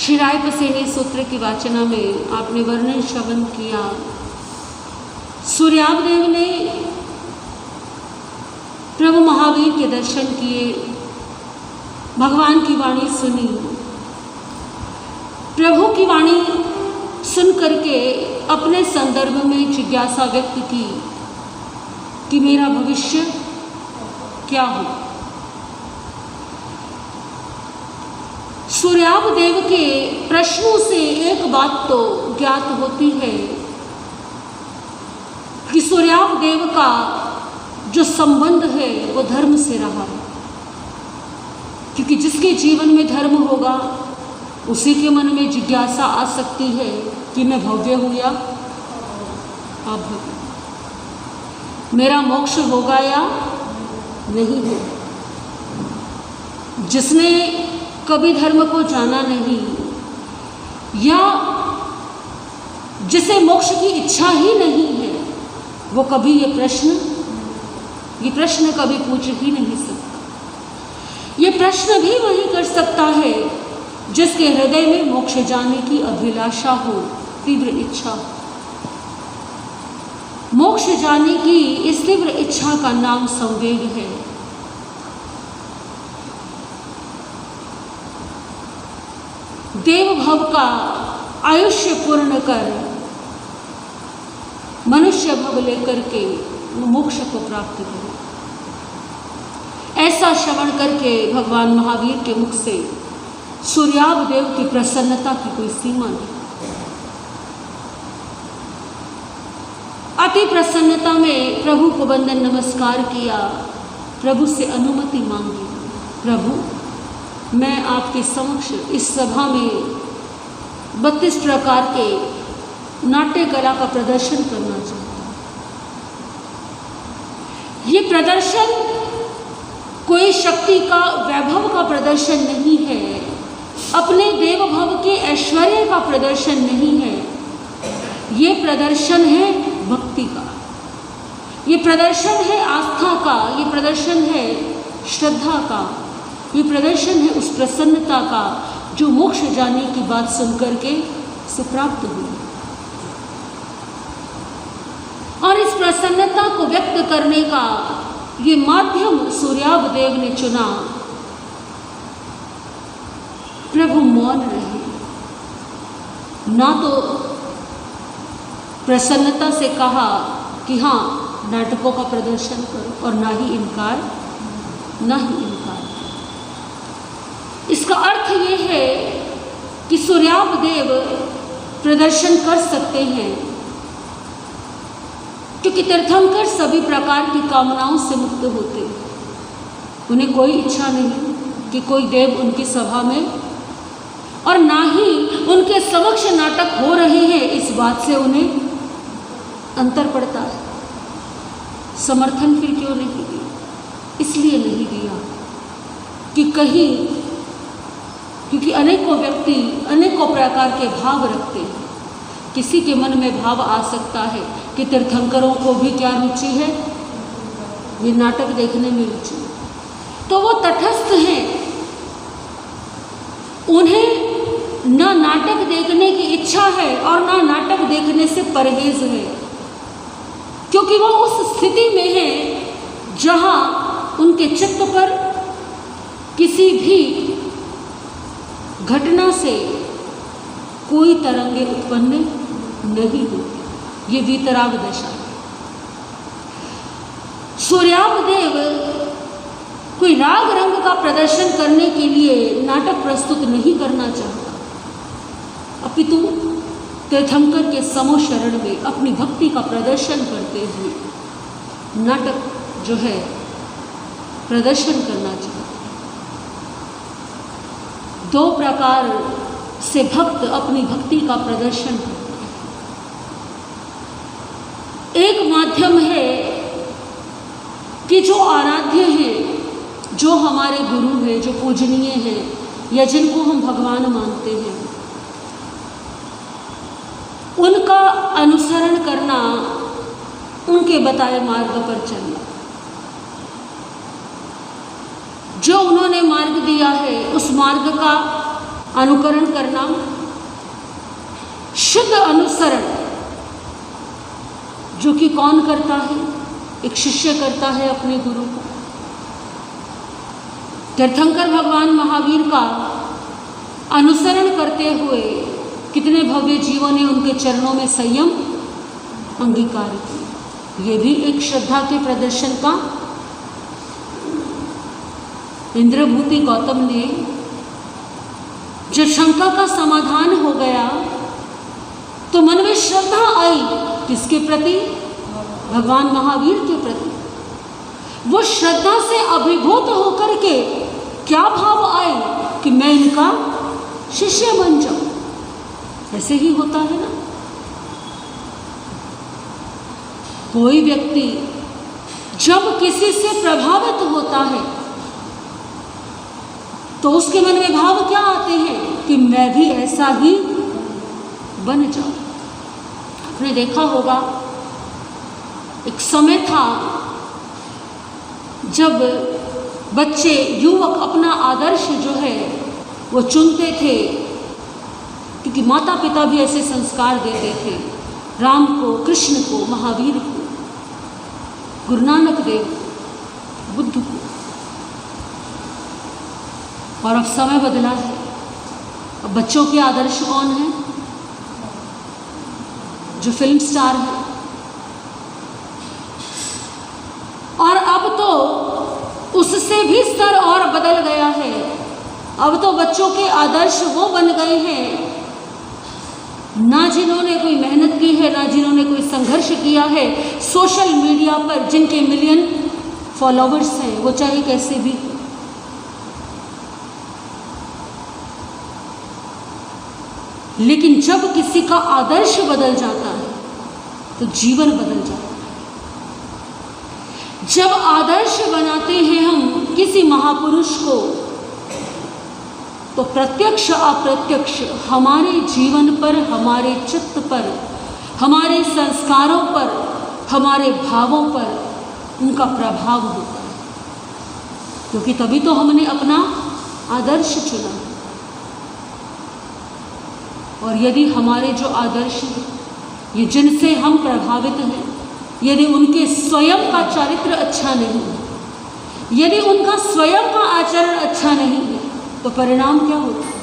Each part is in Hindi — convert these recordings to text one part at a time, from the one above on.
श्री रायप्रसेनी सूत्र की वाचना में आपने वर्णन श्रवण किया। सूर्यावदेव ने प्रभु महावीर के दर्शन किए, भगवान की वाणी सुनी। प्रभु की वाणी सुन करके अपने संदर्भ में जिज्ञासा व्यक्त की कि मेरा भविष्य क्या हो। सूर्यावदेव के प्रश्नों से एक बात तो ज्ञात होती है कि सूर्यावदेव का जो संबंध है वो धर्म से रहा है, क्योंकि जिसके जीवन में धर्म होगा उसी के मन में जिज्ञासा आ सकती है कि मैं भव्य हूँ या अभव्य, मेरा मोक्ष होगा या नहीं है। जिसने कभी धर्म को जाना नहीं या जिसे मोक्ष की इच्छा ही नहीं है, वो कभी ये प्रश्न कभी पूछ ही नहीं सकता। ये प्रश्न भी वही कर सकता है जिसके हृदय में मोक्ष जाने की अभिलाषा हो, तीव्र इच्छा हो। मोक्ष जाने की इस तीव्र इच्छा का नाम संवेग है। देव भव का आयुष्य पूर्ण कर मनुष्य भव लेकर के मोक्ष को प्राप्त करे, ऐसा श्रवण करके भगवान महावीर के मुख से सूर्यावदेव की प्रसन्नता की कोई सीमा नहीं। अति प्रसन्नता में प्रभु को वंदन नमस्कार किया, प्रभु से अनुमति मांगी। प्रभु, मैं आपके समक्ष इस सभा में 32 प्रकार के नाट्य कला का प्रदर्शन करना चाहता हूँ। ये प्रदर्शन कोई शक्ति का, वैभव का प्रदर्शन नहीं है, अपने देव भव के ऐश्वर्य का प्रदर्शन नहीं है। ये प्रदर्शन है भक्ति का, ये प्रदर्शन है आस्था का, ये प्रदर्शन है श्रद्धा का, ये प्रदर्शन है उस प्रसन्नता का जो मोक्ष जाने की बात सुनकर के से प्राप्त हुई। और इस प्रसन्नता को व्यक्त करने का ये माध्यम सूर्यावदेव ने चुना। प्रभु मौन रहे, ना तो प्रसन्नता से कहा कि हाँ नाटकों का प्रदर्शन करो, और ना ही इनकार। इसका अर्थ ये है कि सूर्यावदेव प्रदर्शन कर सकते हैं, क्योंकि तीर्थंकर सभी प्रकार की कामनाओं से मुक्त होते हैं। उन्हें कोई इच्छा नहीं कि कोई देव उनकी सभा में, और ना ही उनके समक्ष नाटक हो रहे हैं इस बात से उन्हें अंतर पड़ता है। समर्थन फिर क्यों नहीं दिया? इसलिए नहीं दिया कि कहीं, क्योंकि अनेकों व्यक्ति अनेकों प्रकार के भाव रखते हैं। किसी के मन में भाव आ सकता है कि तीर्थंकरों को भी क्या रुचि है, ये नाटक देखने में रुचि है, तो वो तटस्थ हैं। उन्हें ना नाटक देखने की इच्छा है और ना नाटक देखने से परहेज है, क्योंकि वो उस स्थिति में है जहाँ उनके चित्त पर किसी भी घटना से कोई तरंगे उत्पन्न नहीं होती। ये वीतराग दशा है। सूर्यावदेव कोई राग रंग का प्रदर्शन करने के लिए नाटक प्रस्तुत नहीं करना चाहता, अपितु तीर्थंकर के समोशरण में अपनी भक्ति का प्रदर्शन करते हुए नाटक जो है प्रदर्शन करना चाहता। दो प्रकार से भक्त अपनी भक्ति का प्रदर्शन करते हैं। एक माध्यम है कि जो आराध्य हैं, जो हमारे गुरु हैं, जो पूजनीय हैं, या जिनको हम भगवान मानते हैं, उनका अनुसरण करना, उनके बताए मार्ग पर चलना। जो उन्होंने मार्ग दिया है उस मार्ग का अनुकरण करना, शुद्ध अनुसरण, जो कि कौन करता है? एक शिष्य करता है अपने गुरु को। तीर्थंकर भगवान महावीर का अनुसरण करते हुए कितने भव्य जीवों ने उनके चरणों में संयम अंगीकार किया। ये भी एक श्रद्धा के प्रदर्शन का। इंद्रभूति गौतम ने जब शंका का समाधान हो गया तो मन में श्रद्धा आई। किसके प्रति? भगवान महावीर के प्रति। वो श्रद्धा से अभिभूत होकर के क्या भाव आए कि मैं इनका शिष्य बन जाऊं। ऐसे ही होता है ना, कोई व्यक्ति जब किसी से प्रभावित होता है तो उसके मन में भाव क्या आते हैं कि मैं भी ऐसा ही बन जाऊं। आपने देखा होगा, एक समय था जब बच्चे, युवक अपना आदर्श जो है वो चुनते थे, क्योंकि माता पिता भी ऐसे संस्कार देते थे। राम को, कृष्ण को, महावीर को, गुरु नानक देव, बुद्ध को। और अब समय बदला है, अब बच्चों के आदर्श कौन है? जो फिल्म स्टार है। और अब तो उससे भी स्तर और बदल गया है। अब तो बच्चों के आदर्श वो बन गए हैं ना जिन्होंने कोई मेहनत की है, ना जिन्होंने कोई संघर्ष किया है। सोशल मीडिया पर जिनके मिलियन फॉलोवर्स हैं, वो चाहे कैसे भी। लेकिन जब किसी का आदर्श बदल जाता है तो जीवन बदल जाता है। जब आदर्श बनाते हैं हम किसी महापुरुष को तो प्रत्यक्ष अप्रत्यक्ष हमारे जीवन पर, हमारे चित्त पर, हमारे संस्कारों पर, हमारे भावों पर उनका प्रभाव होता है। क्योंकि तभी तो हमने अपना आदर्श चुना। और यदि हमारे जो आदर्श हैं, ये जिनसे हम प्रभावित हैं, यदि उनके स्वयं का चरित्र अच्छा नहीं है, यदि उनका स्वयं का आचरण अच्छा नहीं है, तो परिणाम क्या होता है?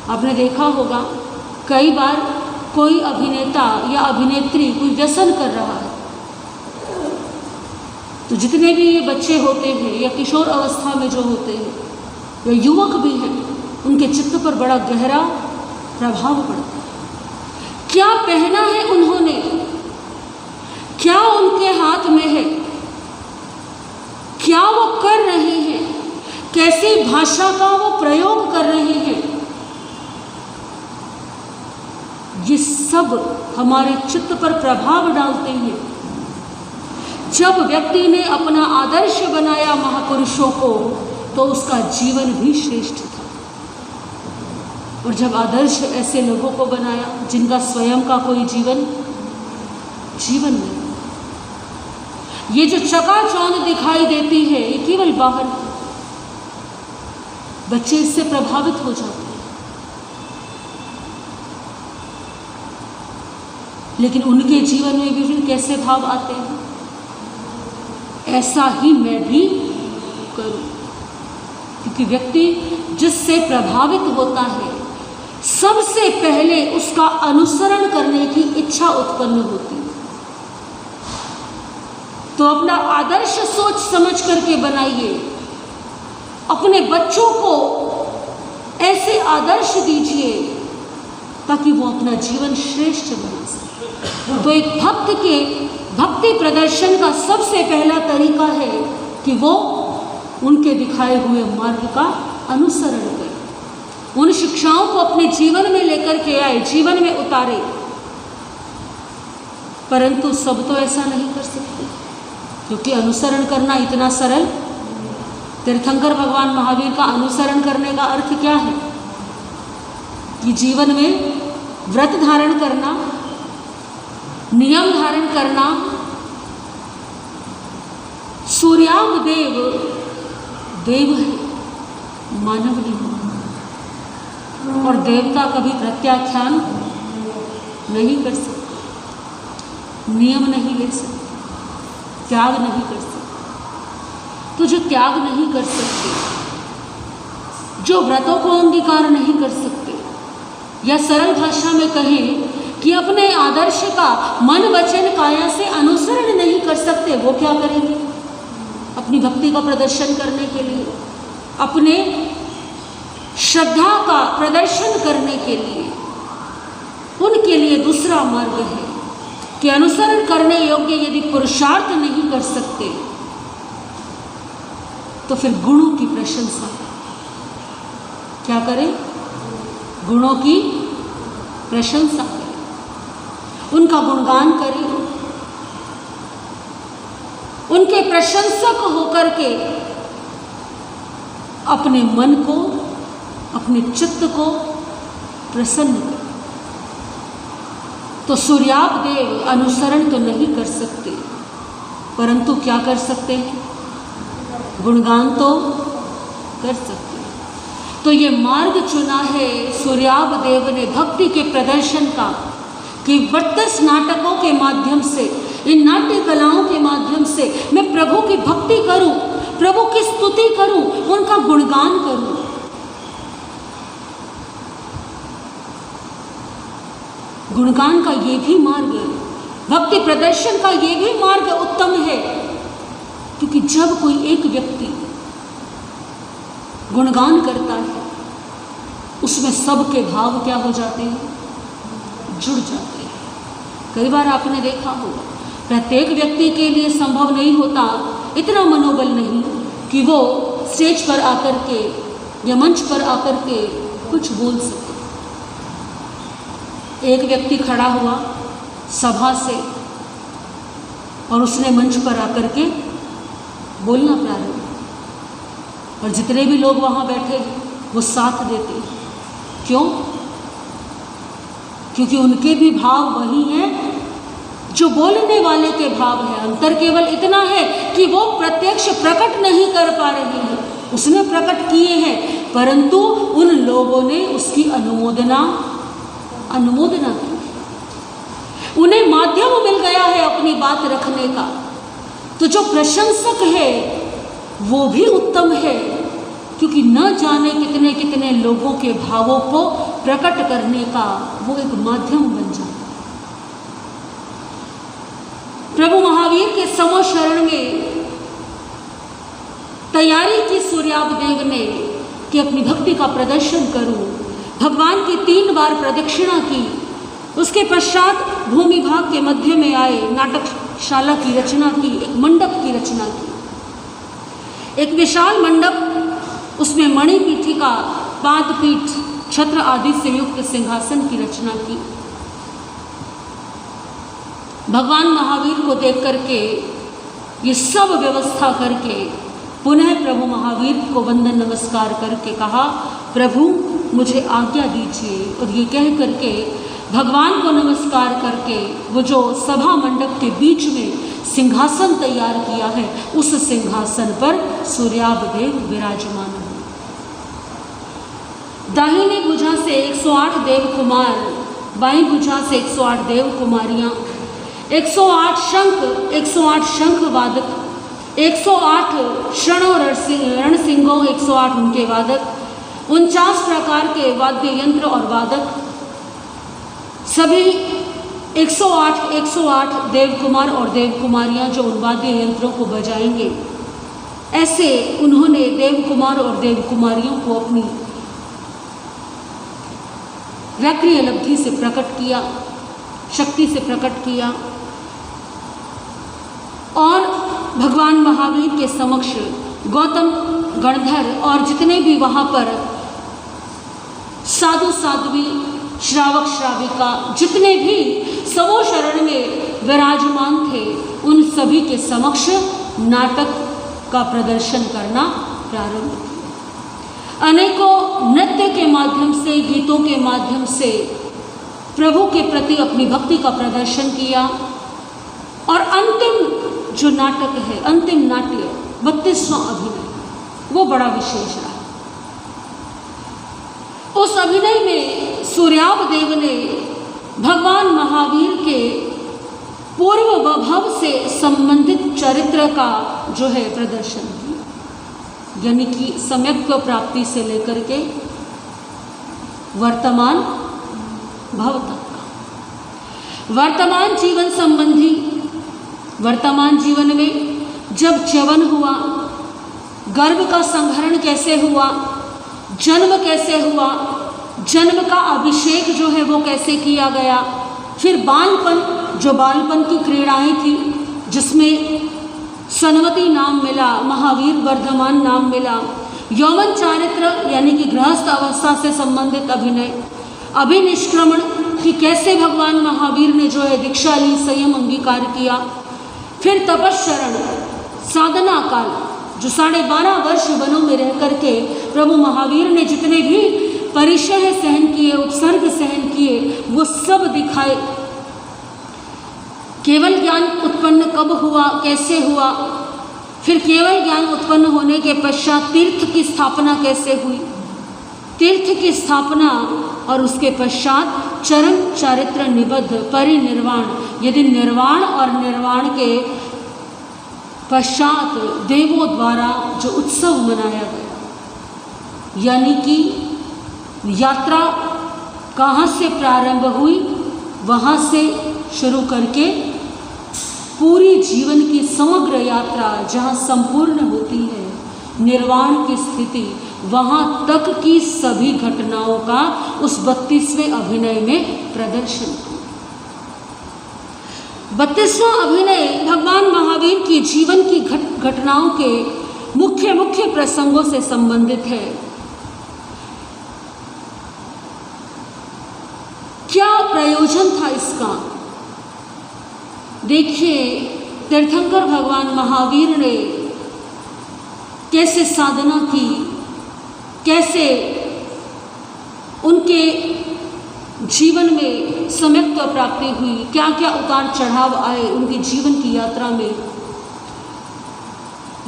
आपने देखा होगा, कई बार कोई अभिनेता या अभिनेत्री कोई व्यसन कर रहा है तो जितने भी ये बच्चे होते हैं या किशोर अवस्था में जो होते हैं या युवक भी हैं, उनके चित्त पर बड़ा गहरा प्रभाव पड़ता है। क्या पहना है उन्होंने, क्या उनके हाथ में है, क्या वो कर रहे हैं, कैसी भाषा का वो प्रयोग कर रहे हैं, ये सब हमारे चित्त पर प्रभाव डालते हैं। जब व्यक्ति ने अपना आदर्श बनाया महापुरुषों को तो उसका जीवन भी श्रेष्ठ था। और जब आदर्श ऐसे लोगों को बनाया जिनका स्वयं का कोई जीवन नहीं, ये जो चकाचौंध दिखाई देती है ये केवल बाहर है। बच्चे इससे प्रभावित हो जाते हैं, लेकिन उनके जीवन में भी फिर कैसे भाव आते हैं, ऐसा ही मैं भी करूं। क्योंकि व्यक्ति जिससे प्रभावित होता है सबसे पहले उसका अनुसरण करने की इच्छा उत्पन्न होती है। तो अपना आदर्श सोच समझ करके बनाइए, अपने बच्चों को ऐसे आदर्श दीजिए ताकि वो अपना जीवन श्रेष्ठ बना सके। तो एक भक्त के भक्ति प्रदर्शन का सबसे पहला तरीका है कि वो उनके दिखाए हुए मार्ग का अनुसरण करे, उन शिक्षाओं को अपने जीवन में लेकर के आए, जीवन में उतारे। परंतु सब तो ऐसा नहीं कर सकते, क्योंकि अनुसरण करना इतना सरल। तीर्थंकर भगवान महावीर का अनुसरण करने का अर्थ क्या है कि जीवन में व्रत धारण करना, नियम धारण करना। सूर्यांग देव देव है, मानव नहीं। और देवता कभी प्रत्याख्यान नहीं कर सकते, नियम नहीं ले सकते, त्याग नहीं कर सकते। तो जो त्याग नहीं कर सकते, जो व्रतों को अंगीकार नहीं कर सकते, या सरल भाषा में कहें कि अपने आदर्श का मन वचन काया से अनुसरण नहीं कर सकते, वो क्या करेंगे? अपनी भक्ति का प्रदर्शन करने के लिए, अपने श्रद्धा का प्रदर्शन करने के लिए, उनके लिए दूसरा मार्ग है कि अनुसरण करने योग्य यदि पुरुषार्थ नहीं कर सकते तो फिर गुणों की प्रशंसा क्या करें? गुणों की प्रशंसा करें, उनका गुणगान करें, उनके प्रशंसक होकर के अपने मन को, अपने चित्त को प्रसन्न करें। तो सूर्याप देव अनुसरण तो नहीं कर सकते, परंतु क्या कर सकते हैं? गुणगान तो कर सकते हैं। तो ये मार्ग चुना है सूर्याप देव ने भक्ति के प्रदर्शन का कि 32 नाटकों के माध्यम से, इन नाट्य कलाओं के माध्यम से मैं प्रभु की भक्ति करूं, प्रभु की स्तुति करूं, उनका गुणगान करूं। गुणगान का ये भी मार्ग, भक्ति प्रदर्शन का ये भी मार्ग उत्तम है, क्योंकि जब कोई एक व्यक्ति गुणगान करता है उसमें सबके भाव क्या हो जाते हैं? जुड़ जाते हैं। कई बार आपने देखा होगा प्रत्येक व्यक्ति के लिए संभव नहीं होता, इतना मनोबल नहीं कि वो स्टेज पर आकर के या मंच पर आकर के कुछ बोल सके। एक व्यक्ति खड़ा हुआ सभा से और उसने मंच पर आकर के बोलना प्रारंभ, और जितने भी लोग वहाँ बैठे वो साथ देते हैं। क्यों? क्योंकि उनके भी भाव वही हैं जो बोलने वाले के भाव है। अंतर केवल इतना है कि वो प्रत्यक्ष प्रकट नहीं कर पा रहे हैं, उसने प्रकट किए हैं, परंतु उन लोगों ने उसकी अनुमोदना की, उन्हें माध्यम मिल गया है अपनी बात रखने का। तो जो प्रशंसक है वो भी उत्तम है, क्योंकि न जाने कितने कितने लोगों के भावों को प्रकट करने का वो एक माध्यम बन जाता है। प्रभु महावीर के समोशरण में तैयारी की सूर्याप देव ने कि अपनी भक्ति का प्रदर्शन करूं, भगवान की 3 बार प्रदक्षिणा की, उसके पश्चात भूमि भाग के मध्य में आए, नाटकशाला की रचना की, एक मंडप की रचना की, एक विशाल मंडप, उसमें मणिपीठिका, पादपीठ, छत्र आदि से युक्त सिंहासन की रचना की। भगवान महावीर को देख करके ये सब व्यवस्था करके पुनः प्रभु महावीर को वंदन नमस्कार करके कहा, प्रभु मुझे आज्ञा दीजिए। और ये कह करके भगवान को नमस्कार करके वो जो सभा मंडप के बीच में सिंहासन तैयार किया है, उस सिंहासन पर सूर्याप देव विराजमान है। दाहिनी भुजा से 108 देव कुमार, बाईं भुजा से 108 देव कुमारियाँ, 108 शंख, 108 शंख वादक, 108 शण और रणसिंहों, 108 उनके वादक, 49 प्रकार के वाद्य यंत्र और वादक, सभी 108 देव कुमार और देव कुमारियाँ जो उन वाद्य यंत्रों को बजाएंगे। ऐसे उन्होंने देव कुमार और देव कुमारियों को अपनी व्याक्रिय लब्धि से प्रकट किया, शक्ति से प्रकट किया, और भगवान महावीर के समक्ष गौतम, गणधर और जितने भी वहाँ पर साधु साध्वी, श्रावक श्राविका, जितने भी समोशरण में विराजमान थे, उन सभी के समक्ष नाटक का प्रदर्शन करना प्रारंभ किया। अनेकों नृत्य के माध्यम से, गीतों के माध्यम से प्रभु के प्रति अपनी भक्ति का प्रदर्शन किया। और अंतिम जो नाटक है, अंतिम नाट्य 32वां अभिनय, वो बड़ा विशेष रहा। उस अभिनय में सूर्याभ देव ने भगवान महावीर के पूर्व वैभव से संबंधित चरित्र का जो है प्रदर्शन किया, यानी कि सम्यक्त्व प्राप्ति से लेकर के वर्तमान भव तक का वर्तमान जीवन संबंधी, वर्तमान जीवन में जब च्यवन हुआ, गर्भ का संहरण कैसे हुआ, जन्म कैसे हुआ, जन्म का अभिषेक जो है वो कैसे किया गया, फिर बालपन, जो बालपन की क्रीड़ाएं थी जिसमें सनवती नाम मिला, महावीर वर्धमान नाम मिला, यौवन चारित्र यानी कि गृहस्थ अवस्था से संबंधित अभिनय, अभिनिष्क्रमण कि कैसे भगवान महावीर ने जो है दीक्षा ली, संयम अंगीकार किया, फिर तपश्चरण, साधना काल, जो 12.5 वर्ष वनों में रह करके प्रभु महावीर ने जितने भी परिचय सहन किए, उपसर्ग सहन किए, वो सब दिखाए। केवल ज्ञान उत्पन्न कब हुआ, कैसे हुआ, फिर केवल ज्ञान उत्पन्न होने के पश्चात तीर्थ की स्थापना कैसे हुई, तीर्थ की स्थापना और उसके पश्चात चरम चारित्र निबद्ध परिनिर्वाण, यदि निर्वाण और निर्वाण के पश्चात देवों द्वारा जो उत्सव मनाया गया, यानी कि यात्रा कहाँ से प्रारंभ हुई, वहाँ से शुरू करके पूरी जीवन की समग्र यात्रा जहाँ संपूर्ण होती है निर्वाण की स्थिति, वहाँ तक की सभी घटनाओं का उस 32वें अभिनय में प्रदर्शन किया। 32वां अभिनय भगवान महावीर की जीवन की घटनाओं के मुख्य मुख्य प्रसंगों से संबंधित है। क्या प्रयोजन था इसका? देखिए, तीर्थंकर भगवान महावीर ने कैसे साधना की, कैसे उनके जीवन में सम्यक्त्व प्राप्ति हुई, क्या क्या उतार चढ़ाव आए उनके जीवन की यात्रा में,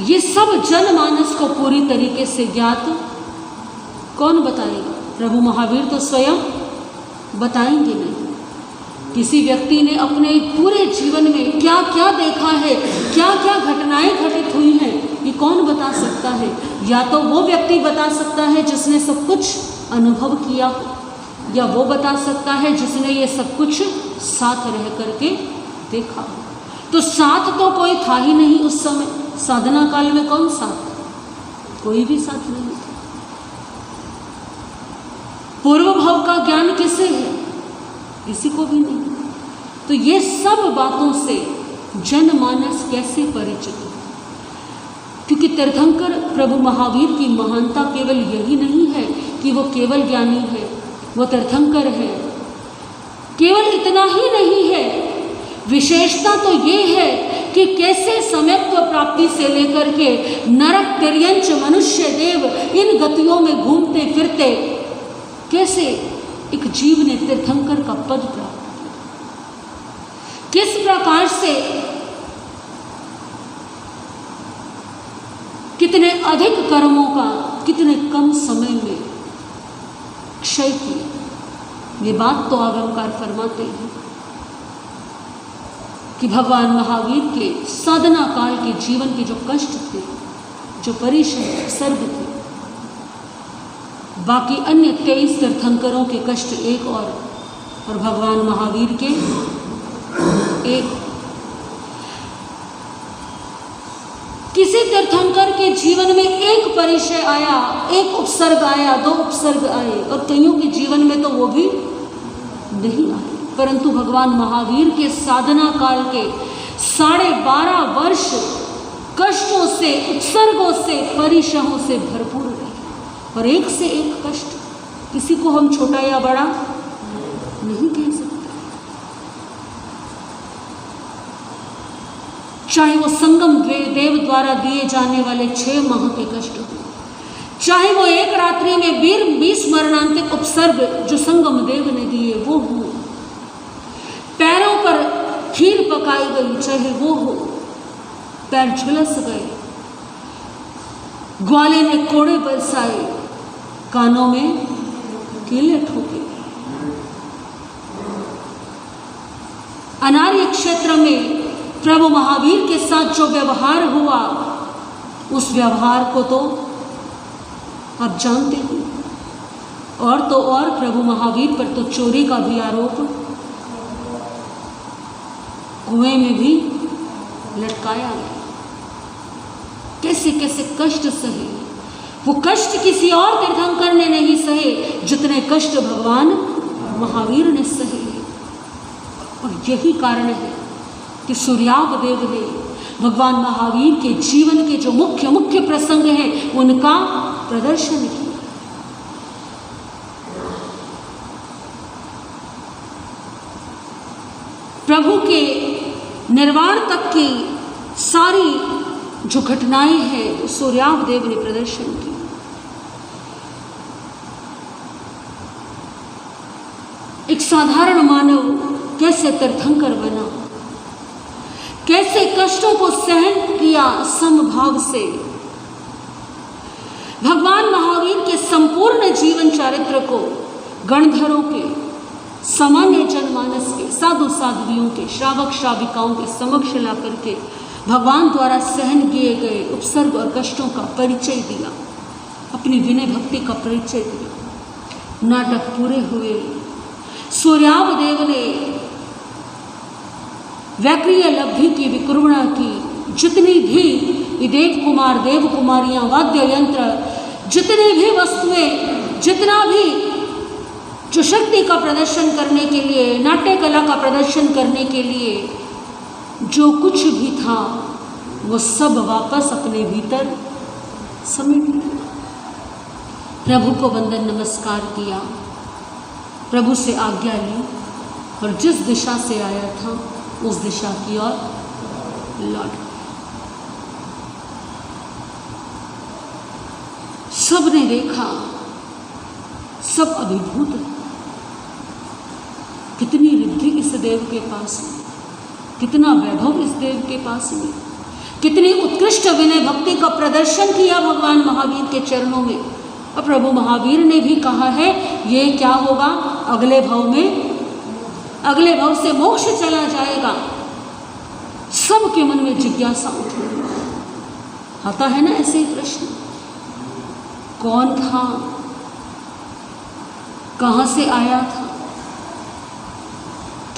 ये सब जनमानस को पूरी तरीके से ज्ञात कौन बताएगा? प्रभु महावीर तो स्वयं बताएंगे नहीं। किसी व्यक्ति ने अपने पूरे जीवन में क्या क्या देखा है, क्या क्या घटनाएं घटित हुई हैं, ये कौन बता सकता है? या तो वो व्यक्ति बता सकता है जिसने सब कुछ अनुभव किया, या वो बता सकता है जिसने ये सब कुछ साथ रह करके देखा। तो साथ तो कोई था ही नहीं उस समय, साधना काल में कौन साथ? कोई भी साथ नहीं था। पूर्व भाव का ज्ञान किसे है? किसी को भी नहीं। तो ये सब बातों से जनमानस कैसे परिचित है? क्योंकि तीर्थंकर प्रभु महावीर की महानता केवल यही नहीं है कि वो केवल ज्ञानी है, वो तीर्थंकर है, केवल इतना ही नहीं है, विशेषता तो ये है कि कैसे सम्यक्त्व प्राप्ति से लेकर के नरक, तिर्यंच, मनुष्य, देव, इन गतियों में घूमते फिरते कैसे एक जीव ने तीर्थंकर का पद प्राप्त किया, किस प्रकार से कितने अधिक कर्मों का कितने कम समय में क्षय किया। ये बात तो आगमकार फरमाते हैं कि भगवान महावीर के साधना काल के जीवन के जो कष्ट थे, जो परिश्रम सर्ग थे, बाकी अन्य 23 तीर्थंकरों के कष्ट एक और भगवान महावीर के एक। किसी तीर्थंकर के जीवन में एक परिचय आया, एक उपसर्ग आया, 2 उपसर्ग आए, और कईयों के जीवन में तो वो भी नहीं आए। परंतु भगवान महावीर के साधना काल के 12.5 वर्ष कष्टों से, उपसर्गों से, परिचयों से भरपूर रहे, और एक से एक कष्ट। किसी को हम छोटा या बड़ा नहीं कह सकते। चाहे वो संगम देव द्वारा दिए जाने वाले 6 माह के कष्ट हो, चाहे वो एक रात्रि में 20 मरणांतिक उपसर्ग जो संगम देव ने दिए वो हो, पैरों पर खीर पकाई गई चाहे वो हो, पैर झुलस गए, ग्वाले ने कोड़े बरसाए, कानों में अकेले ठोके। अनार्य क्षेत्र में प्रभु महावीर के साथ जो व्यवहार हुआ, उस व्यवहार को तो आप जानते हैं। और तो और प्रभु महावीर पर तो चोरी का भी आरोप, कुएं में भी लटकाया गया। कैसे कैसे कष्ट सहे। वो कष्ट किसी और तीर्थंकर ने नहीं सहे जितने कष्ट भगवान महावीर ने सहे। और यही कारण है कि सूर्याव देव ने भगवान महावीर के जीवन के जो मुख्य मुख्य प्रसंग हैं उनका प्रदर्शन किया। प्रभु के निर्वाण तक की सारी जो घटनाएं हैं सूर्याव देव ने प्रदर्शन की। एक साधारण मानव कैसे तीर्थंकर बना, कैसे कष्टों को सहन किया समभाव से। भगवान महावीर के संपूर्ण जीवन चरित्र को गणधरों के, सामान्य जनमानस के, साधु साध्वियों के, श्रावक श्राविकाओं के समक्ष ला करके भगवान द्वारा सहन किए गए उपसर्ग और कष्टों का परिचय दिया, अपनी विनय भक्ति का परिचय दिया। नाटक पूरे हुए। सूर्याव देव ने वैक्रिय लब्धि की विकुर्वणा की। जितनी भी देव कुमार देव कुमारियां, वाद्य यंत्र, जितनी भी वस्तुएं, जितना भी जो शक्ति का प्रदर्शन करने के लिए, नाट्य कला का प्रदर्शन करने के लिए जो कुछ भी था, वो सब वापस अपने भीतर समेट लिया। प्रभु को वंदन नमस्कार किया, प्रभु से आज्ञा ली और जिस दिशा से आया था उस दिशा की ओर लौट। सब ने देखा, सब अभिभूत। कितनी रिद्धि इस देव के पास में, कितना वैभव इस देव के पास में, कितनी उत्कृष्ट विनय भक्ति का प्रदर्शन किया भगवान महावीर के चरणों में। और प्रभु महावीर ने भी कहा है ये क्या होगा, अगले भव में, अगले भव से मोक्ष चला जाएगा। सबके मन में जिज्ञासा उठी। आता है ना ऐसे ही प्रश्न, कौन था, कहां से आया था,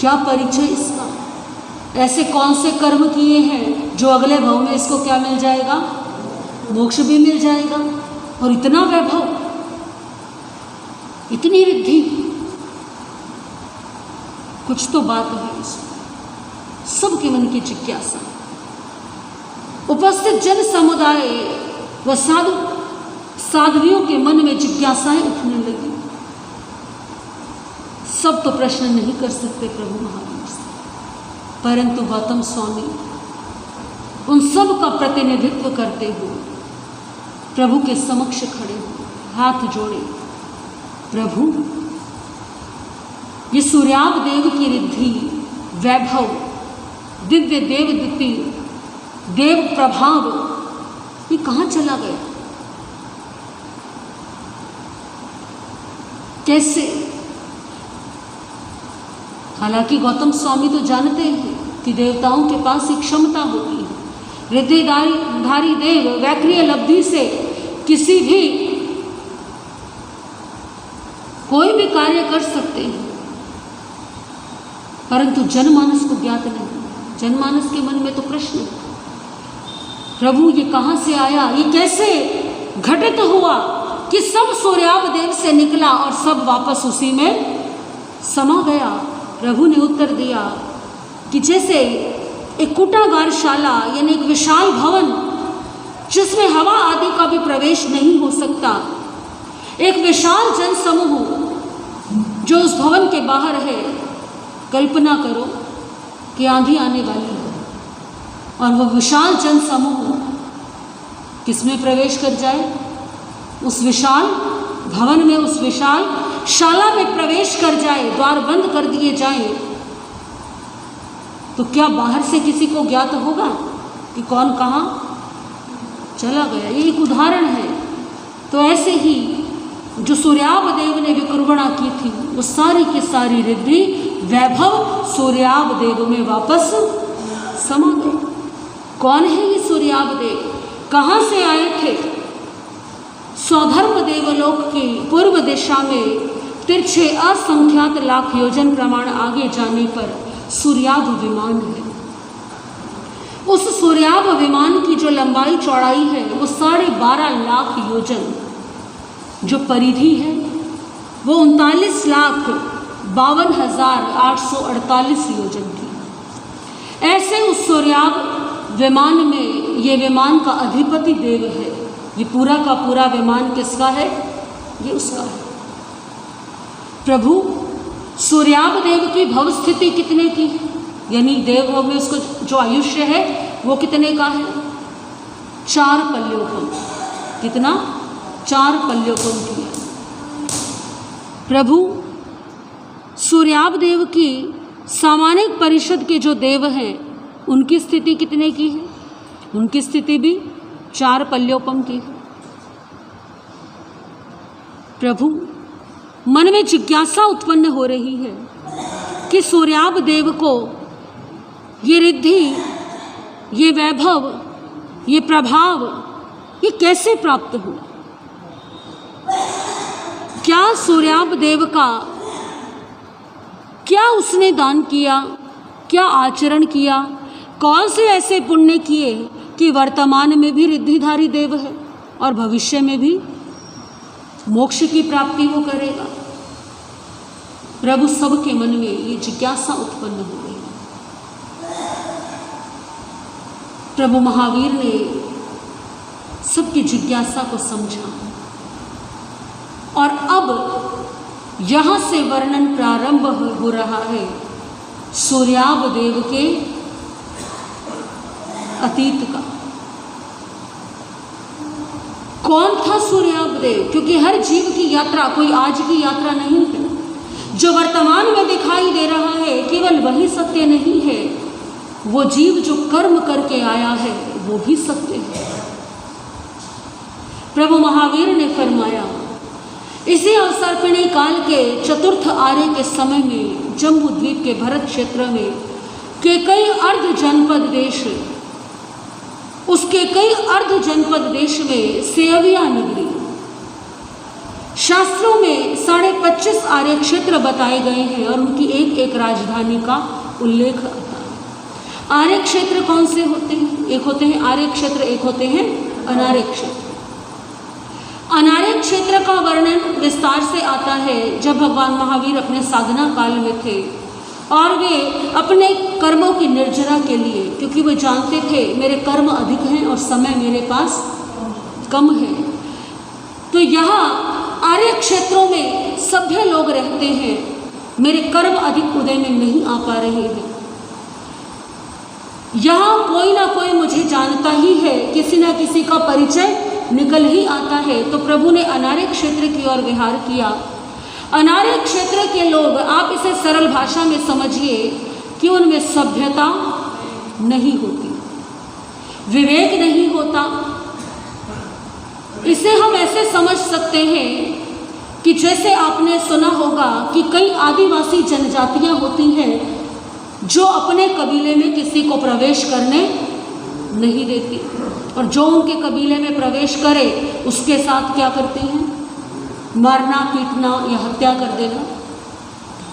क्या परिचय इसका, ऐसे कौन से कर्म किए हैं जो अगले भव में इसको क्या मिल जाएगा, मोक्ष भी मिल जाएगा। और इतना वैभव, इतनी रिद्धि, कुछ तो बात है इसमें। सबके मन की जिज्ञासा, उपस्थित जन समुदाय व साध्वियों के मन में जिज्ञासाएं उठने लगी। सब तो प्रश्न नहीं कर सकते प्रभु महावीर से, परंतु गौतम स्वामी उन सब का प्रतिनिधित्व करते हुए प्रभु के समक्ष खड़े हुए, हाथ जोड़े। प्रभु, ये सूर्याव देव की रिद्धि, वैभव, दिव्य देव द्वितीय, देव प्रभाव, ये कहाँ चला गया, कैसे? हालांकि गौतम स्वामी तो जानते हैं कि देवताओं के पास एक क्षमता होती है। रिद्धिधारी देव वैक्रिय लब्धि से किसी भी कोई भी कार्य कर सकते हैं, परंतु जनमानस को ज्ञात नहीं। जनमानस के मन में तो प्रश्न है, प्रभु ये कहाँ से आया, ये कैसे घटित हुआ कि सब सूर्याव देव से निकला और सब वापस उसी में समा गया। प्रभु ने उत्तर दिया कि जैसे एक कूटागारशाला यानी एक विशाल भवन जिसमें हवा आदि का भी प्रवेश नहीं हो सकता, एक विशाल जन समूह जो उस भवन के बाहर है, कल्पना करो कि आंधी आने वाली है और वह विशाल जन समूह किसमें प्रवेश कर जाए, उस विशाल भवन में, उस विशाल शाला में प्रवेश कर जाए, द्वार बंद कर दिए जाए, तो क्या बाहर से किसी को ज्ञात होगा कि कौन कहाँ चला गया? ये एक उदाहरण है। तो ऐसे ही जो सूर्यावदेव ने विकुर्वणा की थी, वो सारी की सारी रिद्धि वैभव सूर्यावदेव में वापस समा गई। कौन है ये सूर्यावदेव? कहाँ से आए थे? स्वधर्म देवलोक की पूर्व दिशा में तिरछे असंख्यात लाख योजन प्रमाण आगे जाने पर सूर्याभ विमान है। उस सूर्याभ विमान की जो लंबाई चौड़ाई है वो 12.5 लाख योजन, जो परिधि है वो 39,52,848 योजन की। ऐसे उस सूर्याभ विमान में ये विमान का अधिपति देव है। ये पूरा का पूरा विमान किसका है? ये उसका है। प्रभु सूर्याभ देव की भव स्थिति कितने की है? यानी देव में उसको जो आयुष्य है वो कितने का है? 4 पल्योपम। कितना? 4 पल्योपम की है। प्रभु सूर्याभ देव की सामानिक परिषद के जो देव हैं उनकी स्थिति कितने की है? उनकी स्थिति भी 4 पल्योपम की है। प्रभु मन में जिज्ञासा उत्पन्न हो रही है कि सूर्याभ देव को ये रिद्धि, ये वैभव, ये प्रभाव, ये कैसे प्राप्त हुआ? क्या सूर्याभ देव का क्या उसने दान किया, क्या आचरण किया, कौन से ऐसे पुण्य किए कि वर्तमान में भी रिद्धिधारी देव है और भविष्य में भी मोक्ष की प्राप्ति वो करेगा? प्रभु सबके मन में ये जिज्ञासा उत्पन्न हो गई। प्रभु महावीर ने सबकी जिज्ञासा को समझा और अब यहाँ से वर्णन प्रारंभ हो रहा है सूर्याभ देव के अतीत का। कौन था सूर्याभ देव? क्योंकि हर जीव की यात्रा कोई आज की यात्रा नहीं है। जो वर्तमान में दिखाई दे रहा है केवल वही सत्य नहीं है, वो जीव जो कर्म करके आया है वो भी सत्य है। प्रभु महावीर ने फरमाया, इसी अवसर्पिणी काल के चतुर्थ आर्य के समय में जम्बू द्वीप के भरत क्षेत्र में के कई अर्ध जनपद देश, उसके कई अर्ध जनपद देश में सेविया नगरी, शास्त्रों में 25.5 आर्य क्षेत्र बताए गए हैं और उनकी एक एक राजधानी का उल्लेख आता है। आर्य क्षेत्र कौन से होते हैं? एक होते हैं आर्य क्षेत्र, एक होते हैं अनार्य क्षेत्र। अनार्य क्षेत्र का वर्णन विस्तार से आता है जब भगवान महावीर अपने साधना काल में थे और वे अपने कर्मों की निर्जरा के लिए, क्योंकि वे जानते थे मेरे कर्म अधिक हैं और समय मेरे पास कम है, तो यहाँ आर्य क्षेत्रों में सभ्य लोग रहते हैं, मेरे कर्म अधिक उदय में नहीं आ पा रहे हैं। यहाँ कोई ना कोई मुझे जानता ही है, किसी ना किसी का परिचय निकल ही आता है। तो प्रभु ने अनार्य क्षेत्र की ओर विहार किया। अनार्य क्षेत्र के लोग, आप इसे सरल भाषा में समझिए कि उनमें सभ्यता नहीं होती, विवेक नहीं होता। इसे हम ऐसे समझ सकते हैं कि जैसे आपने सुना होगा कि कई आदिवासी जनजातियां होती हैं जो अपने कबीले में किसी को प्रवेश करने नहीं देती, और जो उनके कबीले में प्रवेश करे उसके साथ क्या करते हैं? मारना, पीटना या हत्या कर देना,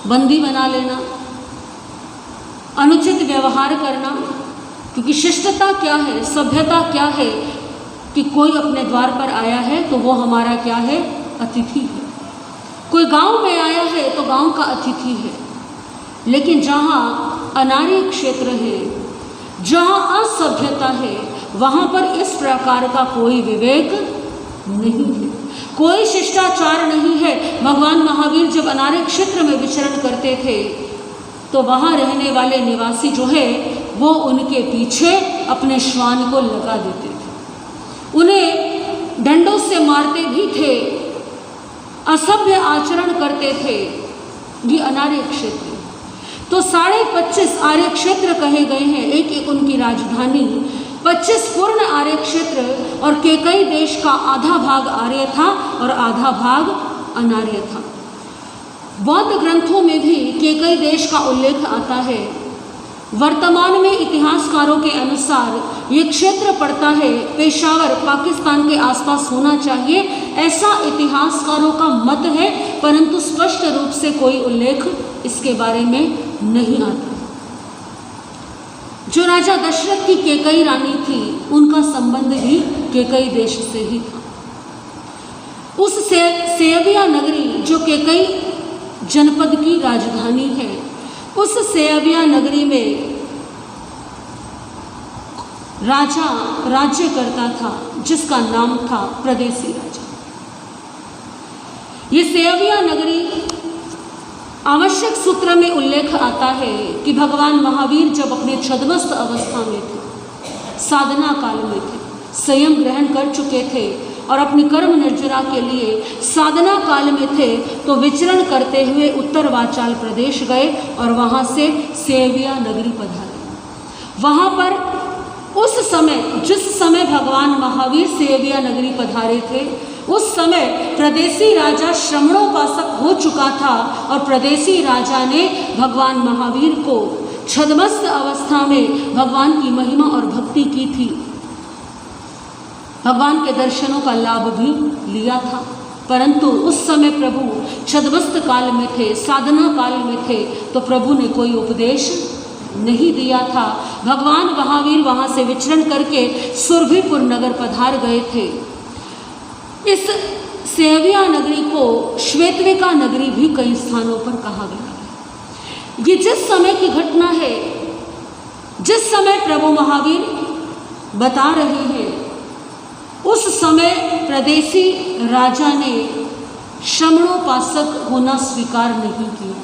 बंदी बना लेना, अनुचित व्यवहार करना। क्योंकि शिष्टता क्या है, सभ्यता क्या है कि कोई अपने द्वार पर आया है तो वो हमारा क्या है? अतिथि है। कोई गांव में आया है तो गांव का अतिथि है। लेकिन जहाँ अनार्य क्षेत्र है, जहाँ असभ्यता है, वहाँ पर इस प्रकार का कोई विवेक नहीं है, कोई शिष्टाचार नहीं है। भगवान महावीर जब अनार्य क्षेत्र में विचरण करते थे तो वहाँ रहने वाले निवासी जो है वो उनके पीछे अपने श्वान को लगा देते थे, उन्हें डंडों से मारते भी थे, असभ्य आचरण करते थे। ये अनार्य क्षेत्र। तो 25.5 आर्य क्षेत्र कहे गए हैं, एक एक उनकी राजधानी। 25 पूर्ण आर्य क्षेत्र और केकई देश का आधा भाग आर्य था और आधा भाग अनार्य था। बौद्ध ग्रंथों में भी केकई देश का उल्लेख आता है। वर्तमान में इतिहासकारों के अनुसार ये क्षेत्र पड़ता है पेशावर, पाकिस्तान के आसपास होना चाहिए, ऐसा इतिहासकारों का मत है, परंतु स्पष्ट रूप से कोई उल्लेख इसके बारे में नहीं आता। जो राजा दशरथ की केकई रानी थी, उनका संबंध भी केकई देश से ही था। उस सेयविया नगरी, जो केकई जनपद की राजधानी है, उस सेयविया नगरी में राजा राज्य करता था जिसका नाम था प्रदेशी राजा। ये सेयविया नगरी, आवश्यक सूत्र में उल्लेख आता है कि भगवान महावीर जब अपने छद्मस्त अवस्था में थे, साधना काल में थे, संयम ग्रहण कर चुके थे और अपनी कर्म निर्जरा के लिए साधना काल में थे, तो विचरण करते हुए उत्तर वाचाल प्रदेश गए और वहाँ से सेयविया नगरी पधारे। वहाँ पर उस समय, जिस समय भगवान महावीर सेयविया नगरी पधारे थे, उस समय प्रदेशी राजा श्रमणोपासक हो चुका था और प्रदेशी राजा ने भगवान महावीर को छद्मस्त अवस्था में भगवान की महिमा और भक्ति की थी, भगवान के दर्शनों का लाभ भी लिया था। परंतु उस समय प्रभु छद्मस्त काल में थे, साधना काल में थे, तो प्रभु ने कोई उपदेश नहीं दिया था। भगवान महावीर वहाँ से विचरण करके सुरभिपुर नगर पधार गए थे। इस सेयविया नगरी को श्वेतविका नगरी भी कई स्थानों पर कहा गया है। ये जिस समय की घटना है, जिस समय प्रभु महावीर बता रहे हैं, उस समय प्रदेशी राजा ने श्रमणोपासक होना स्वीकार नहीं किया।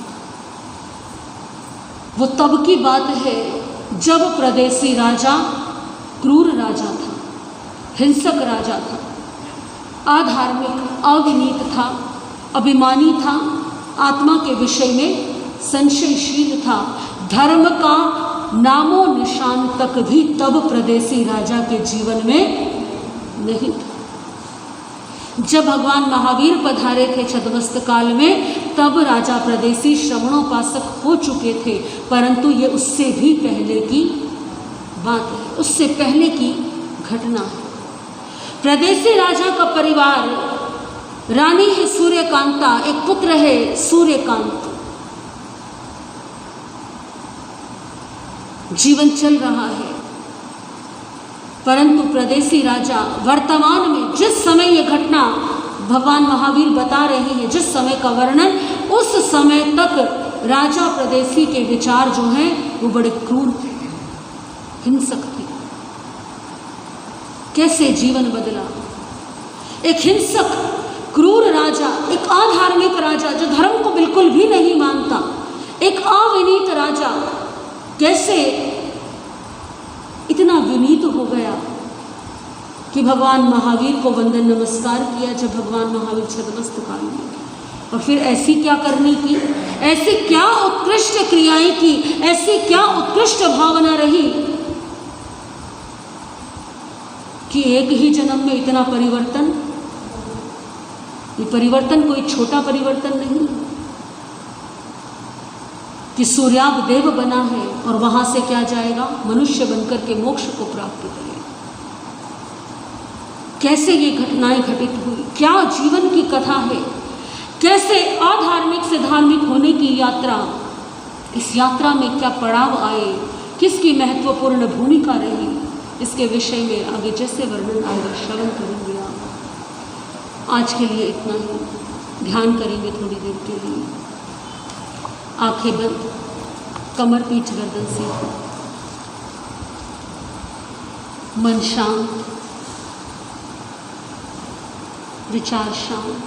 वो तब की बात है जब प्रदेशी राजा क्रूर राजा था, हिंसक राजा था, अधार्मिक, अविनीत था, अभिमानी था, आत्मा के विषय में संशयशील था, धर्म का नामो निशान तक भी तब प्रदेशी राजा के जीवन में नहीं था। जब भगवान महावीर पधारे थे छद्मस्त काल में, तब राजा प्रदेशी श्रमणोपासक हो चुके थे, परंतु ये उससे भी पहले की बात है, उससे पहले की घटना है। प्रदेशी राजा का परिवार, रानी है सूर्यकांता, एक पुत्र है सूर्यकांत, जीवन चल रहा है। परंतु प्रदेशी राजा वर्तमान में, जिस समय ये घटना भगवान महावीर बता रहे हैं, जिस समय का वर्णन, उस समय तक राजा प्रदेशी के विचार जो हैं वो बड़े क्रूर थे, हिंसक थे। कैसे जीवन बदला। एक हिंसक क्रूर राजा, एक अधार्मिक राजा जो धर्म को बिल्कुल भी नहीं मानता, एक अविनीत राजा कैसे इतना विनीत हो गया कि भगवान महावीर को वंदन नमस्कार किया जब भगवान महावीर छद्मस्त काल में। और फिर ऐसी क्या करनी की, ऐसी क्या उत्कृष्ट क्रियाएं की, ऐसी क्या उत्कृष्ट भावना रही कि एक ही जन्म में इतना परिवर्तन। ये परिवर्तन कोई छोटा परिवर्तन नहीं कि सूर्याब देव बना है और वहां से क्या जाएगा, मनुष्य बनकर के मोक्ष को प्राप्त करेगा। कैसे ये घटनाएं घटित हुई, क्या जीवन की कथा है, कैसे अधार्मिक से धार्मिक होने की यात्रा, इस यात्रा में क्या पड़ाव आए, किसकी महत्वपूर्ण भूमिका रही, इसके विषय में आगे जैसे वर्णन आएगा श्रवण करेंगे आप। आज के लिए इतना ही, ध्यान करेंगे थोड़ी देर के लिए। आंखें बंद, कमर पीठ गर्दन सीधी, मन शांत, विचार शांत।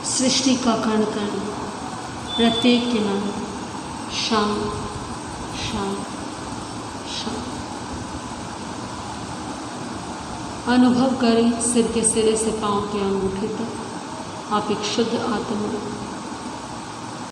सृष्टि का कण कण, प्रत्येक के नाम शांत शांत शांत। अनुभव करें सिर के सिरे से पांव के अंगूठे तक आप एक शुद्ध आत्मा